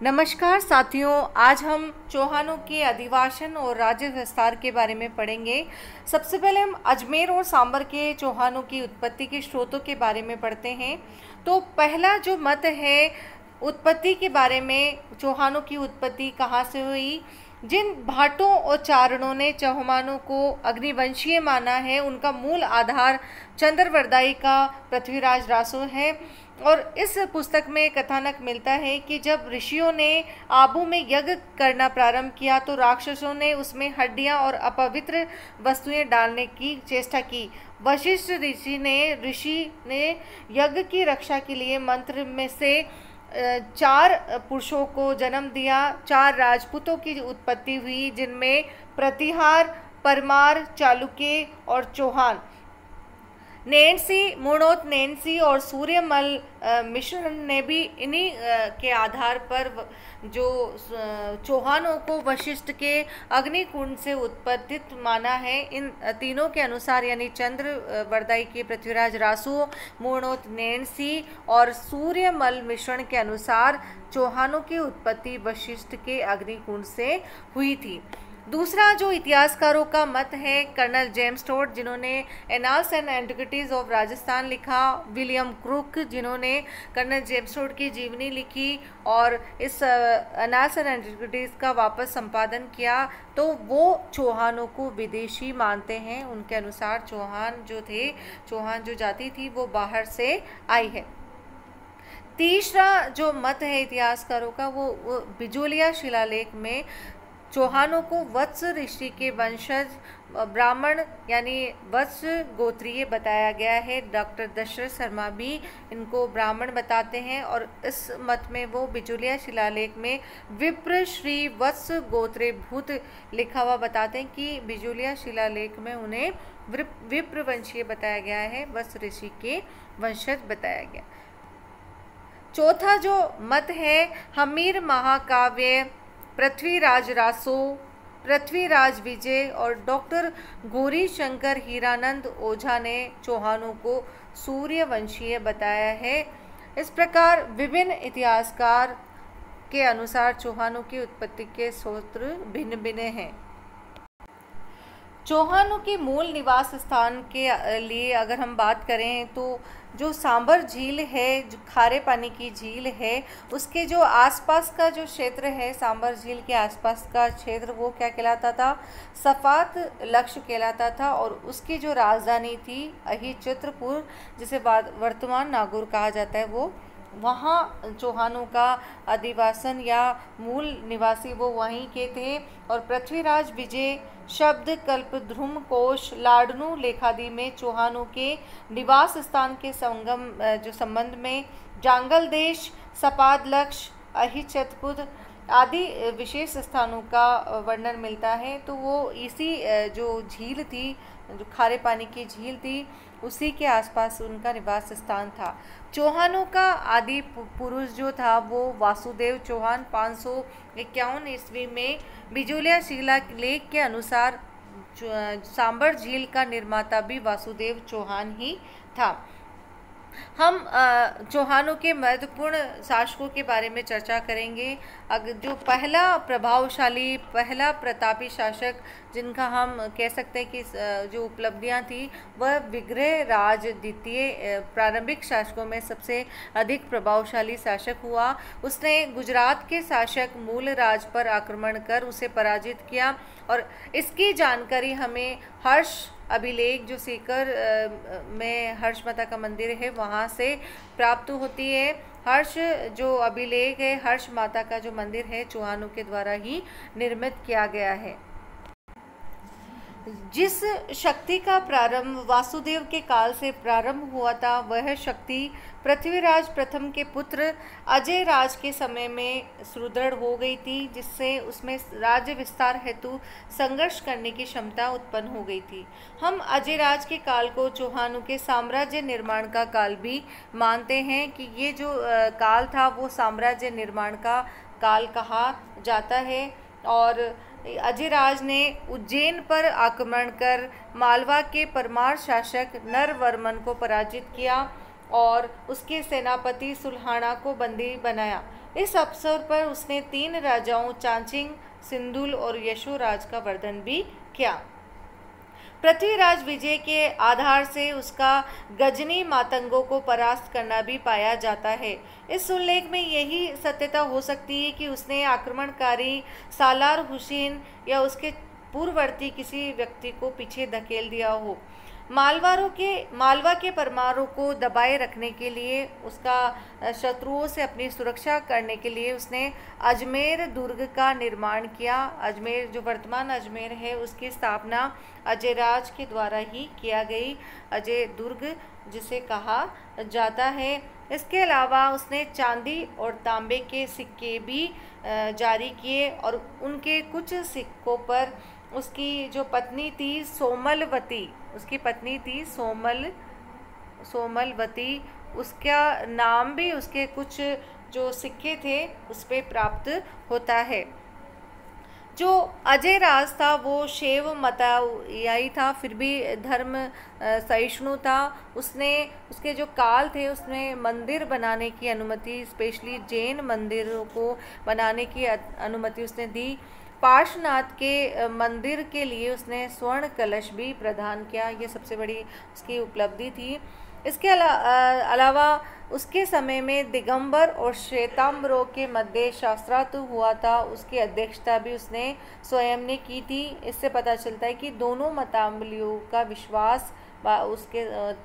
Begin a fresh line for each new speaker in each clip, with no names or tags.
नमस्कार साथियों, आज हम चौहानों के अधिवासन और राज्य विस्तार के बारे में पढ़ेंगे। सबसे पहले हम अजमेर और सांबर के चौहानों की उत्पत्ति के स्रोतों के बारे में पढ़ते हैं। तो पहला जो मत है उत्पत्ति के बारे में, चौहानों की उत्पत्ति कहाँ से हुई। जिन भाटों और चारणों ने चौहानों को अग्निवंशीय माना है, उनका मूल आधार चंद्रवरदाई का पृथ्वीराज रासो है। और इस पुस्तक में कथानक मिलता है कि जब ऋषियों ने आबू में यज्ञ करना प्रारंभ किया तो राक्षसों ने उसमें हड्डियां और अपवित्र वस्तुएं डालने की चेष्टा की। वशिष्ठ ऋषि ने यज्ञ की रक्षा के लिए मंत्र में से 4 पुरुषों को जन्म दिया। 4 राजपूतों की उत्पत्ति हुई, जिनमें प्रतिहार, परमार, चालुक्य और चौहान। नैन्सी, मूर्णोत नैन्सी और सूर्यमल मिश्र ने भी इन्हीं के आधार पर जो चौहानों को वशिष्ठ के अग्निकुंड से उत्पत्तित माना है। इन तीनों के अनुसार, यानी चंद्रवरदाई के पृथ्वीराज रासु, मूर्णोत नैन्सी और सूर्यमल मिश्रण के अनुसार चौहानों की उत्पत्ति वशिष्ठ के अग्निकुंड से हुई थी। दूसरा जो इतिहासकारों का मत है, कर्नल जेम्स टोड, जिन्होंने annals and antiquities of Rajasthan लिखा, विलियम क्रुक, जिन्होंने कर्नल जेम्स टोड की जीवनी लिखी और इस एनाल्स एंड एंटिक्विटीज का वापस संपादन किया, तो वो चौहानों को विदेशी मानते हैं। उनके अनुसार चौहान जो जाति थी वो बाहर से आई है। तीसरा जो मत है इतिहासकारों का, वो बिजोलिया शिलालेख में चौहानों को वत्स ऋषि के वंशज ब्राह्मण यानी वत्स गोत्रीय बताया गया है। डॉक्टर दशरथ शर्मा भी इनको ब्राह्मण बताते हैं और इस मत में वो बिजोलिया शिलालेख में विप्र श्री वत्स गोत्रे भूत लिखा हुआ बताते हैं कि बिजोलिया शिलालेख में उन्हें विप्र वंशीय बताया गया है, वत्स ऋषि के वंशज बताया गया। चौथा जो मत है, हमीर महाकाव्य, पृथ्वीराज रासो, पृथ्वीराज विजय और डॉक्टर गौरी शंकर हीरानंद ओझा ने चौहानों को सूर्यवंशीय बताया है। इस प्रकार विभिन्न इतिहासकार के अनुसार चौहानों की उत्पत्ति के स्रोत भिन्न भिन्न हैं। चौहानों के मूल निवास स्थान के लिए अगर हम बात करें तो जो सांबर झील है, जो खारे पानी की झील है, उसके जो आसपास का जो क्षेत्र है, सांबर झील के आसपास का क्षेत्र, वो क्या कहलाता था? सफात लक्ष्य कहलाता था। और उसकी जो राजधानी थी अहिचित्रपुर, जिसे वर्तमान नागौर कहा जाता है, वो वहाँ चौहानों का अधिवासन या मूल निवासी वो वहीं के थे। और पृथ्वीराज विजय शब्द कल्पद्रुम कोश लाडनू लेखादि में चौहानों के निवास स्थान के संबंध में जांगल देश, सपादलक्ष, अहिचतपुर आदि विशेष स्थानों का वर्णन मिलता है। तो वो इसी जो झील थी, जो खारे पानी की झील थी, उसी के आसपास उनका निवास स्थान था। चौहानों का आदि पुरुष जो था वो वासुदेव चौहान 551 ईस्वी में बिजोलिया शिलालेख के अनुसार सांबर झील का निर्माता भी वासुदेव चौहान ही था। हम चौहानों के महत्वपूर्ण शासकों के बारे में चर्चा करेंगे। जो पहला प्रभावशाली, पहला प्रतापी शासक जिनका हम कह सकते हैं कि जो उपलब्धियां थी, वह विग्रहराज द्वितीय प्रारंभिक शासकों में सबसे अधिक प्रभावशाली शासक हुआ। उसने गुजरात के शासक मूलराज पर आक्रमण कर उसे पराजित किया। और इसकी जानकारी हमें हर्ष अभिलेख, जो सीकर में हर्ष माता का मंदिर है, वहाँ से प्राप्त होती है। हर्ष जो अभिलेख है, हर्ष माता का जो मंदिर है, चौहानों के द्वारा ही निर्मित किया गया है। जिस शक्ति का प्रारंभ वासुदेव के काल से प्रारंभ हुआ था, वह शक्ति पृथ्वीराज प्रथम के पुत्र अजय राज के समय में सुदृढ़ हो गई थी, जिससे उसमें राज्य विस्तार हेतु संघर्ष करने की क्षमता उत्पन्न हो गई थी। हम अजय राज के काल को चौहानों के साम्राज्य निर्माण का काल भी मानते हैं कि ये जो काल था वो साम्राज्य निर्माण का काल कहा जाता है। और अजयराज ने उज्जैन पर आक्रमण कर मालवा के परमार शासक नरवर्मन को पराजित किया और उसके सेनापति सुल्हाना को बंदी बनाया। इस अवसर पर उसने 3 राजाओं चांचिंग, सिंधुल और यशोराज का वर्णन भी किया। पृथ्वीराज विजय के आधार से उसका गजनी मातंगों को परास्त करना भी पाया जाता है। इस उल्लेख में यही सत्यता हो सकती है कि उसने आक्रमणकारी सालार हुसैन या उसके पूर्ववर्ती किसी व्यक्ति को पीछे धकेल दिया हो। मालवा के परमाणु को दबाए रखने के लिए, उसका शत्रुओं से अपनी सुरक्षा करने के लिए उसने अजमेर दुर्ग का निर्माण किया। अजमेर, जो वर्तमान अजमेर है, उसकी स्थापना अजयराज के द्वारा ही किया गई, अजय दुर्ग जिसे कहा जाता है। इसके अलावा उसने चांदी और तांबे के सिक्के भी जारी किए और उनके कुछ सिक्कों पर उसकी जो पत्नी थी सोमलवती, उसकी पत्नी थी सोमलवती, उसका नाम भी उसके कुछ जो सिक्के थे उस पर प्राप्त होता है। जो अजयराज था वो शैव मतानुयायी था, फिर भी धर्म सहिष्णु था। उसके जो काल थे उसमें मंदिर बनाने की अनुमति, स्पेशली जैन मंदिरों को बनाने की अनुमति उसने दी। पार्श्वनाथ के मंदिर के लिए उसने स्वर्ण कलश भी प्रदान किया, ये सबसे बड़ी उसकी उपलब्धि थी। इसके अलावा उसके समय में दिगंबर और श्वेतांबरों के मध्य शास्त्रार्थ हुआ था, उसकी अध्यक्षता भी उसने स्वयं ने की थी। इससे पता चलता है कि दोनों मतावलंबियों का विश्वास उसके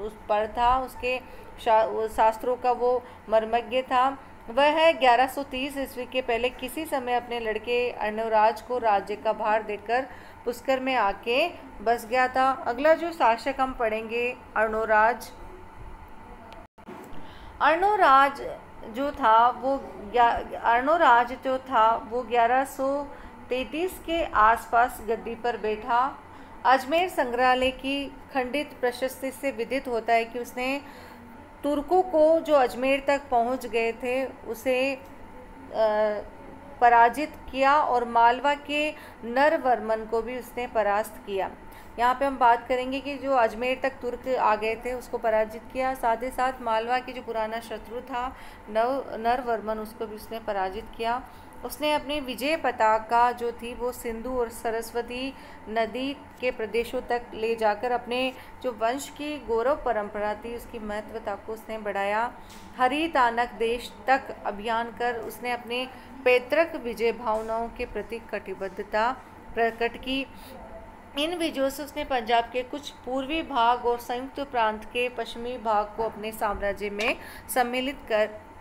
उस पर था, उसके शास्त्रों का वो मर्मज्ञ था। वह 1130 ईस्वी के पहले किसी समय अपने लड़के अर्णोराज को राज्य का भार देकर पुष्कर में आके बस गया था। अगला जो शासक हम पढ़ेंगे अर्णोराज जो था वो 1133 के आसपास गद्दी पर बैठा। अजमेर संग्रहालय की खंडित प्रशस्ति से विदित होता है कि उसने तुर्कों को जो अजमेर तक पहुंच गए थे उसे पराजित किया और मालवा के नरवर्मन को भी उसने परास्त किया। यहाँ पे हम बात करेंगे कि जो अजमेर तक तुर्क आ गए थे उसको पराजित किया, साथ ही साथ मालवा की जो पुराना शत्रु था नरवर्मन, उसको भी उसने पराजित किया। उसने अपनी विजय पताका जो थी वो सिंधु और सरस्वती नदी के प्रदेशों तक ले जाकर अपने जो वंश की गौरव परंपरा थी उसकी महत्वता को उसने बढ़ाया। हरितानक देश तक अभियान कर उसने अपने पैतृक विजय भावनाओं के प्रति कटिबद्धता प्रकट की। इन विजयों से उसने पंजाब के कुछ पूर्वी भाग और संयुक्त प्रांत के पश्चिमी भाग को अपने साम्राज्य में सम्मिलित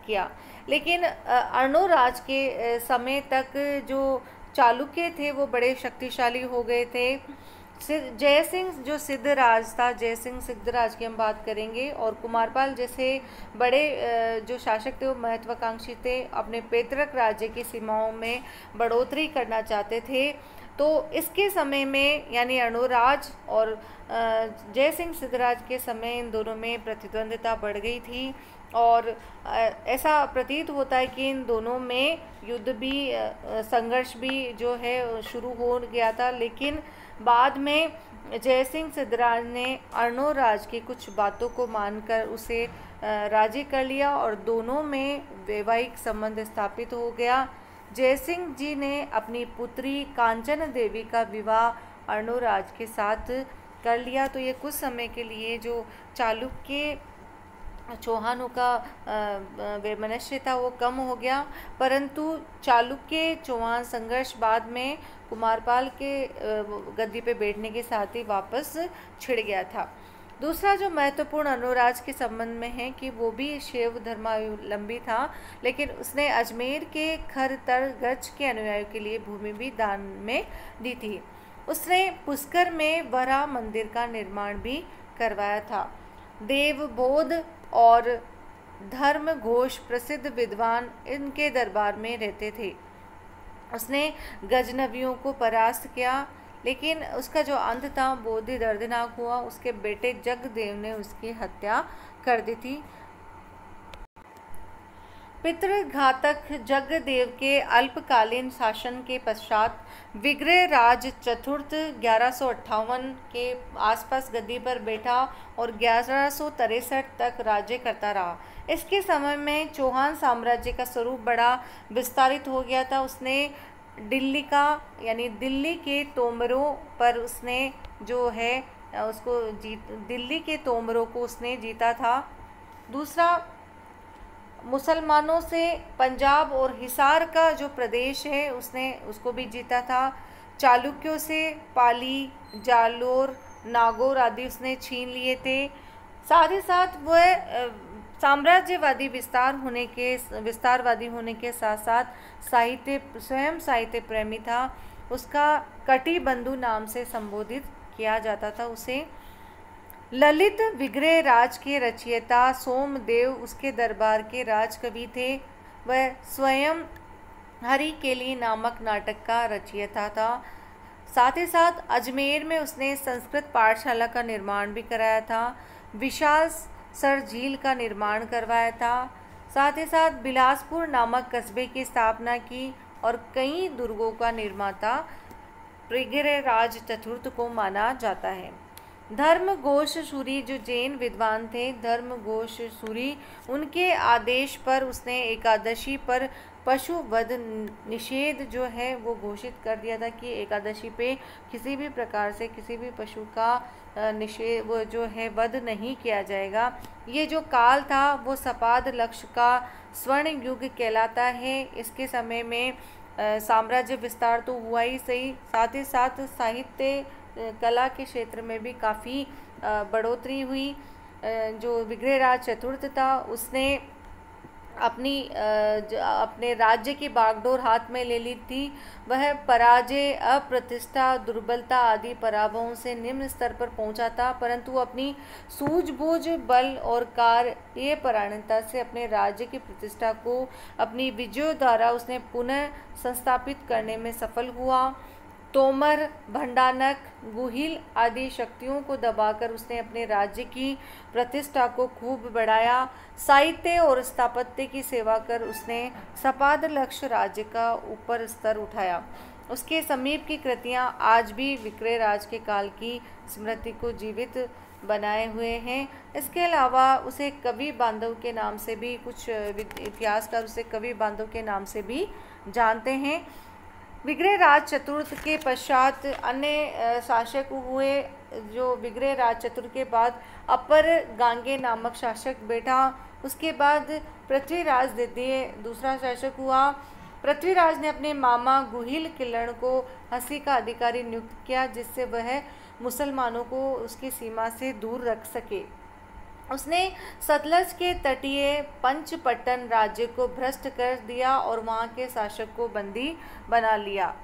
किया। लेकिन अर्णोराज के समय तक जो चालुक्य थे वो बड़े शक्तिशाली हो गए थे। जयसिंह जो सिद्धराज था, जयसिंह सिद्धराज की हम बात करेंगे, और कुमारपाल जैसे बड़े जो शासक थे वो महत्वाकांक्षी थे, अपने पैतृक राज्य की सीमाओं में बढ़ोतरी करना चाहते थे। तो इसके समय में यानी अर्णोराज और जयसिंह सिद्धराज के समय इन दोनों में प्रतिद्वंद्विता बढ़ गई थी और ऐसा प्रतीत होता है कि इन दोनों में युद्ध भी संघर्ष भी जो है शुरू हो गया था। लेकिन बाद में जयसिंह सिद्धराज ने अर्णोराज की कुछ बातों को मानकर उसे राजी कर लिया और दोनों में वैवाहिक संबंध स्थापित हो गया। जयसिंह जी ने अपनी पुत्री कांचन देवी का विवाह अर्णोराज के साथ कर लिया। तो ये कुछ समय के लिए जो चालुक्य चौहानों का वैमनस्य था वो कम हो गया, परंतु चालुक्य चौहान संघर्ष बाद में कुमारपाल के गद्दी पे बैठने के साथ ही वापस छिड़ गया था। दूसरा जो महत्वपूर्ण अर्णोराज के संबंध में है कि वो भी शैव धर्मावलंबी था, लेकिन उसने अजमेर के खरतर गज के अनुयायियों के लिए भूमि भी दान में दी थी। उसने पुष्कर में वराह मंदिर का निर्माण भी करवाया था। देवबोध और धर्म घोष प्रसिद्ध विद्वान इनके दरबार में रहते थे। उसने गजनवियों को परास्त किया, लेकिन उसका जो अंत था बहुत ही दर्दनाक हुआ। उसके बेटे जगदेव ने उसकी हत्या कर दी थी। पितृघातक जगदेव के अल्पकालीन शासन के पश्चात विग्रहराज चतुर्थ 1158 के आसपास गद्दी पर बैठा और 1163 तक राज्य करता रहा। इसके समय में चौहान साम्राज्य का स्वरूप बड़ा विस्तारित हो गया था। उसने दिल्ली का यानी दिल्ली के तोमरों पर उसने जो है उसको दिल्ली के तोमरों को उसने जीता था। दूसरा, मुसलमानों से पंजाब और हिसार का जो प्रदेश है उसने उसको भी जीता था। चालुक्यों से पाली, जालोर, नागौर आदि उसने छीन लिए थे। साथ ही साथ वह साम्राज्यवादी विस्तारवादी होने के साथ साथ स्वयं साहित्य प्रेमी था। उसका कटिबंधु नाम से संबोधित किया जाता था उसे। ललित विग्रहराज के रचयिता सोमदेव उसके दरबार के राजकवि थे। वह स्वयं हरिकेली नामक नाटक का रचयिता था। साथ ही साथ अजमेर में उसने संस्कृत पाठशाला का निर्माण भी कराया था। विशाल सर झील का निर्माण करवाया था। साथ ही साथ बिलासपुर नामक कस्बे की स्थापना की और कई दुर्गों का निर्माता विग्रहराज चतुर्थ को माना जाता है। धर्मघोष सूरी जो जैन विद्वान थे, धर्मघोष सूरी, उनके आदेश पर उसने एकादशी पर पशु वध निषेध जो है वो घोषित कर दिया था कि एकादशी पे किसी भी प्रकार से किसी भी पशु का निषेध वो जो है वध नहीं किया जाएगा। ये जो काल था वो सपाद लक्ष्य का स्वर्ण युग कहलाता है। इसके समय में साम्राज्य विस्तार तो हुआ ही सही, साथ ही साथ साहित्य कला के क्षेत्र में भी काफ़ी बढ़ोतरी हुई। जो विग्रहराज चतुर्थ था उसने अपने राज्य की बागडोर हाथ में ले ली थी। वह पराजय, अप्रतिष्ठा, दुर्बलता आदि पराभवों से निम्न स्तर पर पहुंचा था, परंतु अपनी सूझबूझ, बल और कार्यपरायणता से अपने राज्य की प्रतिष्ठा को अपनी विजयों द्वारा उसने पुनः संस्थापित करने में सफल हुआ। तोमर, भंडानक, गुहिल आदि शक्तियों को दबाकर उसने अपने राज्य की प्रतिष्ठा को खूब बढ़ाया। साहित्य और स्थापत्य की सेवा कर उसने सपाद लक्ष्य राज्य का ऊपर स्तर उठाया। उसके समीप की कृतियां आज भी विग्रहराज के काल की स्मृति को जीवित बनाए हुए हैं। इसके अलावा उसे कवि बांधव के नाम से भी कुछ इतिहासकार उसे कवि बांधव के नाम से भी जानते हैं। विग्रहराज चतुर्थ के पश्चात अन्य शासक हुए। जो विग्रहराज चतुर्थ के बाद अपर गांगे नामक शासक बैठा। उसके बाद पृथ्वीराज द्वितीय दूसरा शासक हुआ। पृथ्वीराज ने अपने मामा गुहिल किलण को हंसी का अधिकारी नियुक्त किया, जिससे वह मुसलमानों को उसकी सीमा से दूर रख सके। उसने सतलज के तटीय पंचपट्टन राज्य को भ्रष्ट कर दिया और वहाँ के शासक को बंदी बना लिया।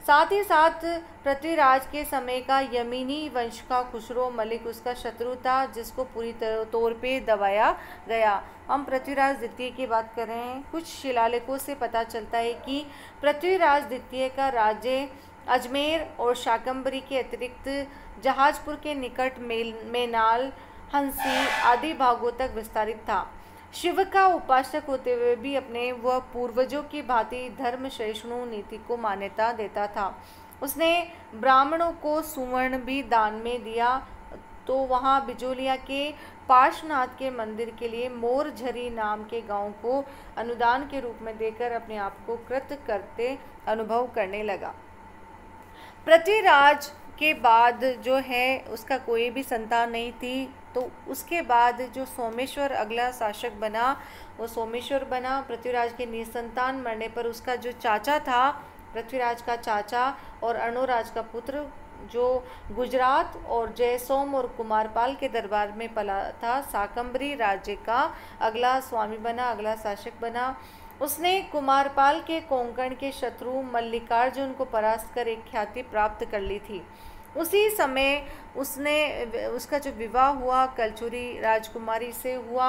साथ ही साथ पृथ्वीराज के समय का यमीनी वंश का खुसरो मलिक उसका शत्रु था, जिसको पूरी तौर पे दबाया गया। हम पृथ्वीराज द्वितीय की बात कर रहे हैं। कुछ शिलालेखों से पता चलता है कि पृथ्वीराज द्वितीय का राज्य अजमेर और शाकंभरी के अतिरिक्त जहाजपुर के निकट मेनाल, हंसी आदि भागों तक विस्तारित था। शिव का उपासक होते हुए भी अपने वह पूर्वजों की भांति धर्म सहिष्णु नीति को मान्यता देता था। उसने ब्राह्मणों को सुवर्ण भी दान में दिया। तो वहाँ बिजोलिया के पार्श्वनाथ के मंदिर के लिए मोरझरी नाम के गांव को अनुदान के रूप में देकर अपने आप को कृत करते अनुभव करने लगा। पृथ्वीराज के बाद जो है उसका कोई भी संतान नहीं थी। तो उसके बाद जो सोमेश्वर अगला शासक बना वो सोमेश्वर बना। पृथ्वीराज के निसंतान मरने पर उसका जो चाचा था, पृथ्वीराज का चाचा और अर्णोराज का पुत्र, जो गुजरात और जयसोम और कुमारपाल के दरबार में पला था, शाकंभरी राज्य का अगला स्वामी बना, अगला शासक बना। उसने कुमारपाल के कोंकण के शत्रु मल्लिकार्जुन को परास्त कर एक ख्याति प्राप्त कर ली थी। उसी समय उसका जो विवाह हुआ कलचुरी राजकुमारी से हुआ।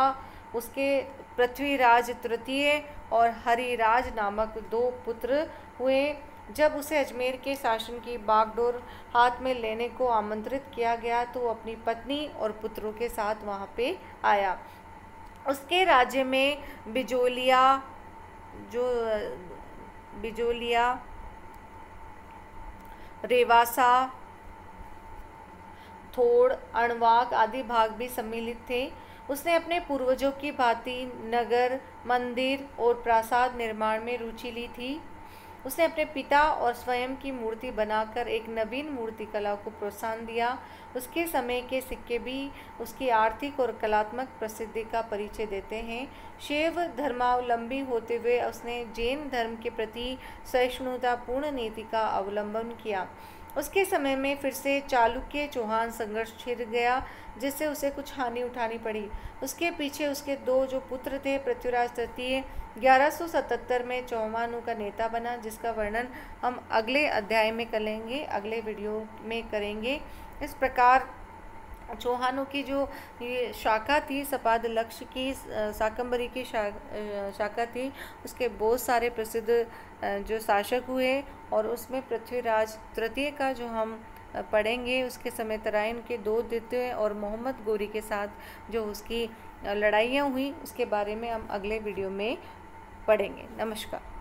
उसके पृथ्वीराज तृतीय और हरिराज नामक 2 पुत्र हुए। जब उसे अजमेर के शासन की बागडोर हाथ में लेने को आमंत्रित किया गया तो वो अपनी पत्नी और पुत्रों के साथ वहाँ पे आया। उसके राज्य में बिजोलिया जो बिजोलिया, रेवासा, थोड़, अणवाक आदि भाग भी सम्मिलित थे। उसने अपने पूर्वजों की भांति नगर, मंदिर और प्रासाद निर्माण में रुचि ली थी। उसने अपने पिता और स्वयं की मूर्ति बनाकर एक नवीन मूर्ति कला को प्रोत्साहन दिया। उसके समय के सिक्के भी उसकी आर्थिक और कलात्मक प्रसिद्धि का परिचय देते हैं। शैव धर्मावलंबी होते हुए उसने जैन धर्म के प्रति सहिष्णुतापूर्ण नीति का अवलंबन किया। उसके समय में फिर से चालुक्य चौहान संघर्ष छिड़ गया, जिससे उसे कुछ हानि उठानी पड़ी। उसके पीछे उसके दो जो पुत्र थे, पृथ्वीराज तृतीय 1177 में चौहानों का नेता बना, जिसका वर्णन हम अगले अध्याय में करेंगे, अगले वीडियो में करेंगे। इस प्रकार चौहानों की जो ये शाखा थी, सपाद लक्ष्य की शाकंभरी की शाखा थी, उसके बहुत सारे प्रसिद्ध जो शासक हुए, और उसमें पृथ्वीराज तृतीय का जो हम पढ़ेंगे, उसके समय तराइन के दो द्वितीय और मोहम्मद गोरी के साथ जो उसकी लड़ाइयाँ हुई, उसके बारे में हम अगले वीडियो में पढ़ेंगे। नमस्कार।